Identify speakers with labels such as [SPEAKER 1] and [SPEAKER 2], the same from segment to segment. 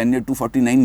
[SPEAKER 1] NA 249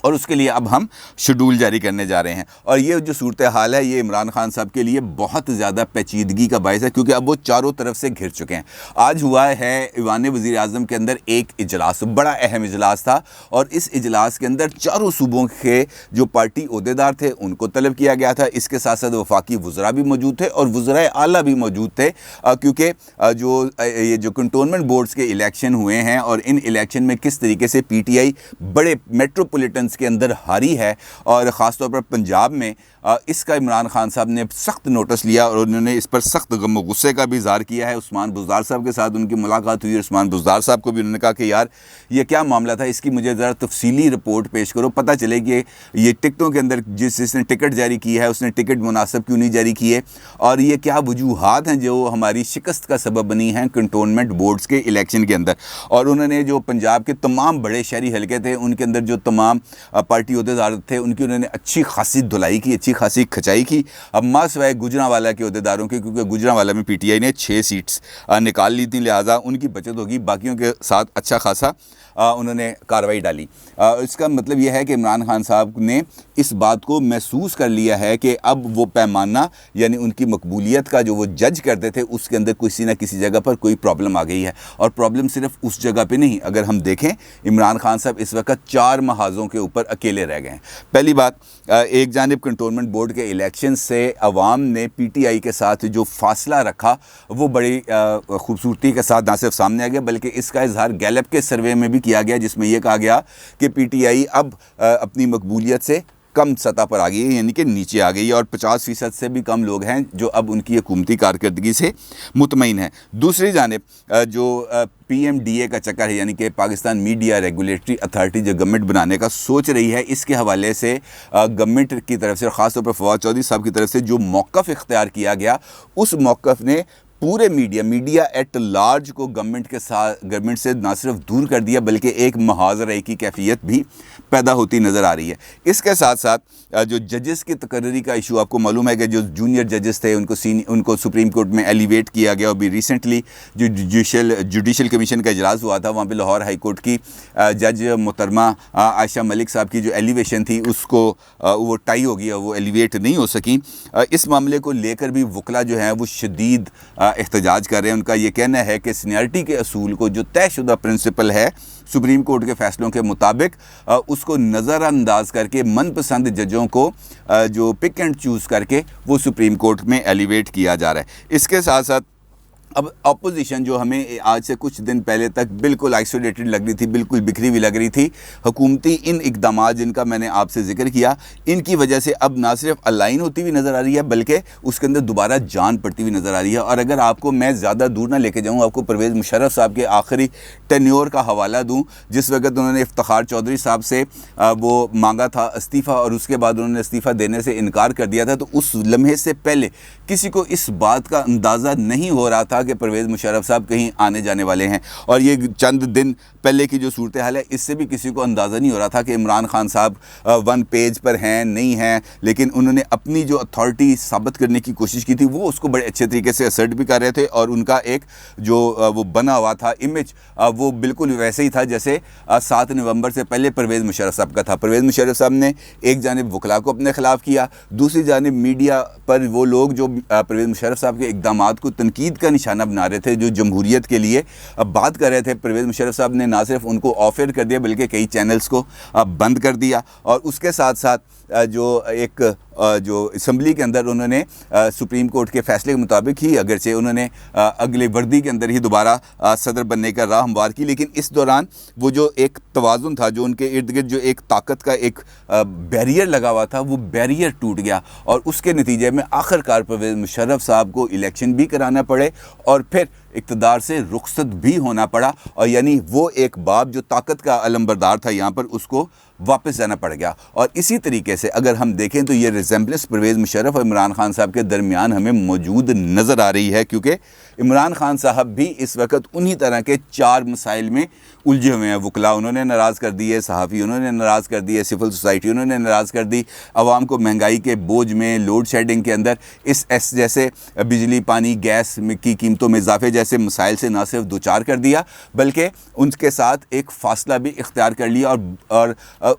[SPEAKER 1] اور اس کے لیے اب ہم شیڈول جاری کرنے جا رہے ہیں. اور یہ جو صورتحال ہے یہ عمران خان صاحب کے لیے بہت زیادہ پیچیدگی کا باعث ہے، کیونکہ اب وہ چاروں طرف سے گھر چکے ہیں. آج ہوا ہے ایوان وزیر اعظم کے اندر ایک اجلاس، بڑا اہم اجلاس تھا، اور اس اجلاس کے اندر چاروں صوبوں کے جو پارٹی عہدیدار تھے ان کو طلب کیا گیا تھا. اس کے ساتھ ساتھ وفاقی وزراء بھی موجود تھے اور وزرائے اعلیٰ بھی موجود تھے، کیونکہ یہ جو کنٹونمنٹ بورڈز کے الیکشن ہوئے ہیں اور ان الیکشن میں کس طریقے سے پی ٹی آئی بڑے میٹروپولیٹنز کے اندر ہاری ہے، اور خاص طور پر پنجاب میں، اس کا عمران خان صاحب نے سخت نوٹس لیا اور انہوں نے اس پر سخت غم و غصے کا بھی اظہار کیا ہے. عثمان بزدار صاحب کے ساتھ ان کی ملاقات ہوئی، عثمان بزدار صاحب کو بھی انہوں نے کہا کہ یار یہ کیا معاملہ تھا، اس کی مجھے ذرا تفصیلی رپورٹ پیش کرو، پتہ چلے کہ یہ ٹکٹوں کے اندر جس نے ٹکٹ جاری کی ہے اس نے ٹکٹ مناسب کیوں نہیں جاری کیے، اور یہ کیا وجوہات ہیں جو ہماری شکست کا سبب بنی ہیں کنٹونمنٹ بورڈز کے الیکشن کے اندر. اور انہوں نے جو پنجاب کے تمام بڑے شہری حلقے تھے ان کے اندر جو تمام پارٹی عہدیدار تھے ان کی انہوں نے اچھی خاصی دھلائی کی، اچھی خاصی کھچائی کی. اب سوائے گوجرانوالہ کے عہدیداروں کے، کیونکہ گوجرانوالہ میں پی ٹی آئی نے 6 سیٹس نکال لی تھیں، لہٰذا ان کی بچت ہوگی، باقیوں کے ساتھ اچھا خاصا انہوں نے کارروائی ڈالی. اس کا مطلب یہ ہے کہ عمران خان صاحب نے اس بات کو محسوس کر لیا ہے کہ اب وہ پیمانہ، یعنی ان کی مقبولیت کا جو وہ جج کرتے تھے اس کے اندر کسی نہ کسی جگہ پر کوئی پرابلم آ گئی ہے. اور پرابلم صرف اس جگہ پہ نہیں، اگر ہم دیکھیں عمران خان صاحب اس وقت 4 محاذوں کے اوپر اکیلے رہ گئے ہیں. پہلی بات، ایک جانب کنٹونمنٹ بورڈ کے الیکشن سے عوام نے پی ٹی آئی کے ساتھ جو فاصلہ رکھا وہ بڑی خوبصورتی کے ساتھ نہ صرف سامنے آ گیا بلکہ اس کا اظہار گیلپ کے سروے میں بھی کیا گیا، جس میں یہ کہا گیا کہ پی ٹی آئی اب اپنی مقبولیت سے کم سطح پر آ گئی ہے، یعنی کہ نیچے آ گئی ہے، اور 50% سے بھی کم لوگ ہیں جو اب ان کی حکومتی کارکردگی سے مطمئن ہیں. دوسری جانب جو پی ایم ڈی اے کا چکر ہے، یعنی کہ پاکستان میڈیا ریگولیٹری اتھارٹی جو گورنمنٹ بنانے کا سوچ رہی ہے، اس کے حوالے سے گورنمنٹ کی طرف سے، خاص طور پر فواد چودھری صاحب کی طرف سے جو موقف اختیار کیا گیا، اس موقف نے پورے میڈیا ایٹ لارج کو گورنمنٹ سے نہ صرف دور کر دیا بلکہ ایک محاذ کی کیفیت بھی پیدا ہوتی نظر آ رہی ہے. اس کے ساتھ ساتھ جو ججز کی تقرری کا ایشو، آپ کو معلوم ہے کہ جو جونیئر ججز تھے ان کو سپریم کورٹ میں ایلیویٹ کیا گیا. ابھی ریسنٹلی جو جوڈیشل کمیشن کا اجلاس ہوا تھا، وہاں پہ لاہور ہائی کورٹ کی جج محترمہ عائشہ ملک صاحب کی جو ایلیویشن تھی اس کو وہ ٹائی ہو گیا، وہ ایلیویٹ نہیں ہو سکیں. اس معاملے کو لے کر بھی وکلا جو ہیں وہ شدید احتجاج کر رہے ہیں. ان کا یہ کہنا ہے کہ سینیارٹی کے اصول کو، جو طے شدہ پرنسپل ہے سپریم کورٹ کے فیصلوں کے مطابق، اس کو نظر انداز کر کے من پسند ججوں کو جو پک اینڈ چوز کر کے وہ سپریم کورٹ میں ایلیویٹ کیا جا رہا ہے. اس کے ساتھ ساتھ اب اپوزیشن جو ہمیں آج سے کچھ دن پہلے تک بالکل آئسولیٹڈ لگ رہی تھی، بالکل بکھری ہوئی لگ رہی تھی، حکومتی ان اقدامات جن کا میں نے آپ سے ذکر کیا، ان کی وجہ سے اب نہ صرف الائن ہوتی ہوئی نظر آ رہی ہے بلکہ اس کے اندر دوبارہ جان پڑتی ہوئی نظر آ رہی ہے. اور اگر آپ کو میں زیادہ دور نہ لے کے جاؤں، آپ کو پرویز مشرف صاحب کے آخری ٹینیور کا حوالہ دوں، جس وقت انہوں نے افتخار چودھری صاحب سے وہ مانگا تھا استعفیٰ اور اس کے بعد انہوں نے استعفیٰ دینے سے انکار کر دیا تھا، تو اس لمحے سے پہلے کسی کو اس بات کا اندازہ نہیں ہو رہا تھا کہ پرویز مشرف صاحب کہیں آنے جانے والے ہیں. اور یہ چند دن پہلے کی جو صورتحال ہے، اس سے بھی کسی کو اندازہ نہیں ہو رہا تھا کہ عمران خان صاحب 1 پیج پر ہیں نہیں ہیں، لیکن انہوں نے اپنی جو اتھارٹی ثابت کرنے کی کوشش کی تھی وہ اس کو بڑے اچھے طریقے سے اسرٹ بھی کر رہے تھے. اور ان کا ایک جو وہ بنا ہوا تھا امیج، وہ بالکل ویسے ہی تھا جیسے 7 نومبر سے پہلے پرویز مشرف صاحب کا تھا. پرویز مشرف صاحب نے ایک جانب وکلا کو اپنے خلاف کیا، دوسری جانب میڈیا پر وہ لوگ جو پرویز مشرف صاحب کے اقدامات کو تنقید کا نشانہ بنا رہے تھے، جو جمہوریت کے لیے بات کر رہے تھے، پرویز مشرف صاحب نے نہ صرف ان کو آف ایئر کر دیا بلکہ کئی چینلز کو بند کر دیا. اور اس کے ساتھ ساتھ جو اسمبلی کے اندر انہوں نے سپریم کورٹ کے فیصلے کے مطابق ہی، اگرچہ انہوں نے اگلے وردی کے اندر ہی دوبارہ صدر بننے کا راہ ہموار کی، لیکن اس دوران وہ جو ایک توازن تھا، جو ان کے ارد گرد جو ایک طاقت کا ایک بیریئر لگا ہوا تھا، وہ بیریئر ٹوٹ گیا. اور اس کے نتیجے میں آخر کار پرویز مشرف صاحب کو الیکشن بھی کرانا پڑے اور پھر اقتدار سے رخصت بھی ہونا پڑا. اور یعنی وہ ایک باب جو طاقت کا علمبردار تھا یہاں پر، اس کو واپس جانا پڑ گیا. اور اسی طریقے سے اگر ہم دیکھیں تو یہ ریزمبلنس پرویز مشرف اور عمران خان صاحب کے درمیان ہمیں موجود نظر آ رہی ہے، کیونکہ عمران خان صاحب بھی اس وقت انہی طرح کے 4 مسائل میں الجھے ہوئے ہیں. وکلا انہوں نے ناراض کر دیے، صحافی انہوں نے ناراض کر دیے، سول سوسائٹی انہوں نے ناراض کر دی، عوام کو مہنگائی کے بوجھ میں، لوڈ شیڈنگ کے اندر اس جیسے بجلی، پانی، گیس کی قیمتوں میں اضافے جیسے مسائل سے نہ صرف دوچار کر دیا بلکہ ان کے ساتھ ایک فاصلہ بھی اختیار کر لیا. اور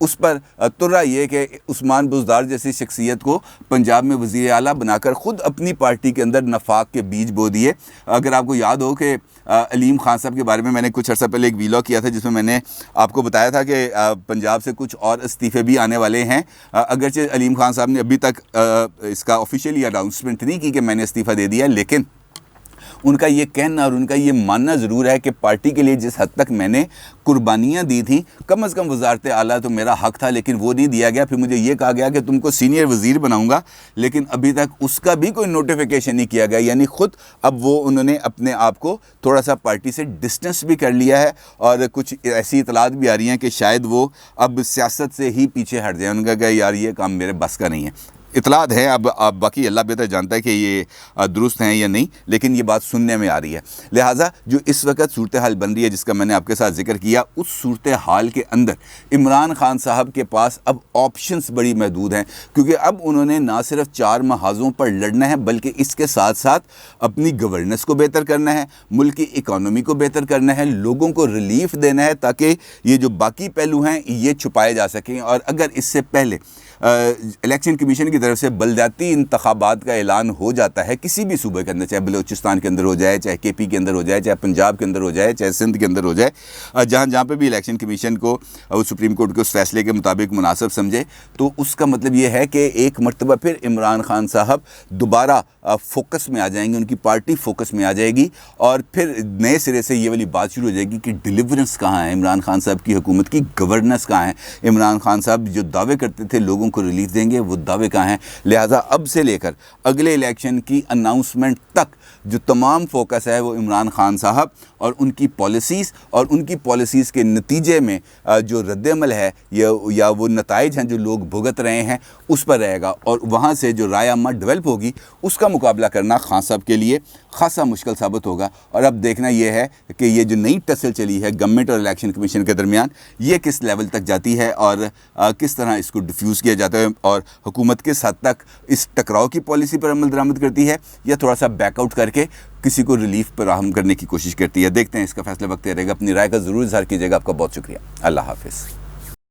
[SPEAKER 1] اس پر ترا یہ کہ عثمان بزدار جیسی شخصیت کو پنجاب میں وزیر اعلیٰ بنا کر خود اپنی پارٹی کے اندر نفاق کے بیج بو دیے۔ اگر آپ کو یاد ہو کہ علیم خان صاحب کے بارے میں نے کچھ عرصہ پہلے ایک ویلاگ کیا تھا جس میں نے آپ کو بتایا تھا کہ پنجاب سے کچھ اور استعفے بھی آنے والے ہیں، اگرچہ علیم خان صاحب نے ابھی تک اس کا آفیشیلی اناؤنسمنٹ نہیں کی کہ میں نے استعفیٰ دے دیا، لیکن ان کا یہ کہنا اور ان کا یہ ماننا ضرور ہے کہ پارٹی کے لیے جس حد تک میں نے قربانیاں دی تھیں، کم از کم وزارت اعلیٰ تو میرا حق تھا لیکن وہ نہیں دیا گیا۔ پھر مجھے یہ کہا گیا کہ تم کو سینئر وزیر بناؤں گا، لیکن ابھی تک اس کا بھی کوئی نوٹیفیکیشن نہیں کیا گیا، یعنی خود اب وہ انہوں نے اپنے آپ کو تھوڑا سا پارٹی سے ڈسٹنس بھی کر لیا ہے، اور کچھ ایسی اطلاعات بھی آ رہی ہیں کہ شاید وہ اب سیاست سے ہی پیچھے ہٹ جائیں۔ ان کا کہ یار یہ کام میرے بس کا نہیں ہے، اطلاعات ہے، اب باقی اللہ بہتر جانتا ہے کہ یہ درست ہیں یا نہیں، لیکن یہ بات سننے میں آ رہی ہے۔ لہٰذا جو اس وقت صورتحال بن رہی ہے جس کا میں نے آپ کے ساتھ ذکر کیا، اس صورتحال کے اندر عمران خان صاحب کے پاس اب آپشنز بڑی محدود ہیں، کیونکہ اب انہوں نے نہ صرف 4 محاذوں پر لڑنا ہے بلکہ اس کے ساتھ ساتھ اپنی گورننس کو بہتر کرنا ہے، ملک کی اکانومی کو بہتر کرنا ہے، لوگوں کو ریلیف دینا ہے تاکہ یہ جو باقی پہلو ہیں یہ چھپائے جا سکیں۔ اور اگر اس سے پہلے الیکشن کمیشن کی طرف سے بلدیاتی انتخابات کا اعلان ہو جاتا ہے کسی بھی صوبے کے اندر، چاہے بلوچستان کے اندر ہو جائے، چاہے کے پی کے اندر ہو جائے، چاہے پنجاب کے اندر ہو جائے، چاہے سندھ کے اندر ہو جائے، جہاں پہ بھی الیکشن کمیشن کو سپریم کورٹ کے اس فیصلے کے مطابق مناسب سمجھے، تو اس کا مطلب یہ ہے کہ ایک مرتبہ پھر عمران خان صاحب دوبارہ فوکس میں آ جائیں گے، ان کی پارٹی فوکس میں آ جائے گی، اور پھر نئے سرے سے یہ والی بات شروع ہو جائے گی کہ ڈیلیورنس کہاں ہے، عمران خان صاحب کی حکومت کی گورننس کہاں ہے، عمران خان صاحب جو دعوے کرتے تھے لوگوں کو ریلیف دیں گے وہ دعوے کہاں ہیں۔ لہٰذا اب سے لے کر اگلے الیکشن کی اناؤنسمنٹ تک جو تمام فوکس ہے وہ عمران خان صاحب اور ان کی پالیسیز اور ان کی پالیسیز کے نتیجے میں جو رد عمل ہے یا وہ نتائج ہیں جو لوگ بھگت رہے ہیں اس پر رہے گا، اور وہاں سے جو رائے عامہ ڈیولپ ہوگی اس کا مقابلہ کرنا خان صاحب کے لیے خاصا مشکل ثابت ہوگا۔ اور اب دیکھنا یہ ہے کہ یہ جو نئی ٹسل چلی ہے گورنمنٹ اور الیکشن کمیشن کے درمیان، یہ کس لیول تک جاتی ہے اور کس طرح اس کو ڈیفیوز کیا جاتا ہے، اور حکومت کس حد تک اس ٹکراؤ کی پالیسی پر عمل درآمد کرتی ہے یا تھوڑا سا بیک آؤٹ کر کے کسی کو ریلیف فراہم کرنے کی کوشش کرتی ہے۔ دیکھتے ہیں، اس کا فیصلہ وقت رہے گا۔ اپنی رائے کا ضرور اظہار کیجیے گا۔ آپ کا بہت شکریہ۔ اللہ حافظ۔